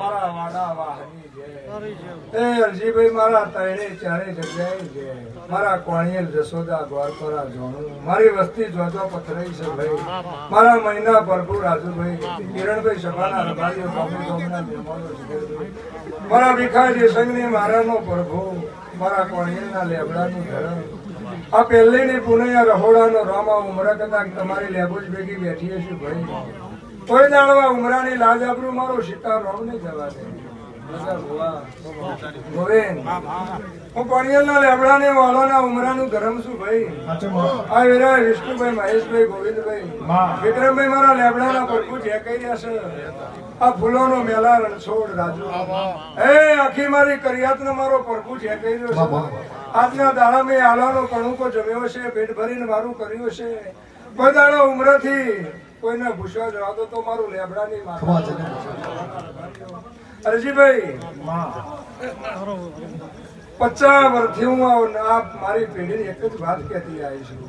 મારા વાડા વાહની જય એ અરજીભાઈ મારા તૈણે ચારે જગ્યાએ જય મારા કોણિયલ જસોદા દ્વારપરા જોણું મારી વસ્તી જોજો પથરાઈ છે ભાઈ મારા મહિના પ્રભુ રાજુભાઈ કિરણભાઈ સભાના રબારીઓ ગોમી ગોમના નિર્મળો જીગરભાઈ મારા ભીખાજી સંઘની મારાનો પ્રભુ મારા કોણિયલના લેબડાનું ધરમ આ પહેલીની પુનૈયા રહોડાનો રામા ઉમરા કદાચ તમારી લેબુજ ભેગી બેઠી હશે ભાઈ કોઈ દાડવા ઉમરાની લાજ આબરૂ મારો સીતારામ ને જવા દે ગોવિંદ હું કોણિયલના લેબડાને વાળોના ઉમરાનું ધરમ છું ભાઈ આ વેરા વિષ્ણુભાઈ મહેશભાઈ ગોવિંદભાઈ વિક્રમભાઈ મારા લેબડાના પ્રભુ જે કહી રહ્યા છે આ ફૂલોનો મેલા રણછોડ રાજુ એ આખી મારી કરિયાતનો મારો પ્રભુ જે કહી રહ્યો છે આજના દાડા મેં આલાનો કણુકો જમ્યો છે પેટ ભરીને મારું કર્યું છે કોઈ દાડો ઉમરાથી કોઈને ભૂસવા જવા તો મારું લેબડાની અરજીભાઈ 50 વર્ષથી હું આ મારી પેઢીની એક જ વાત કહેતી આવી છું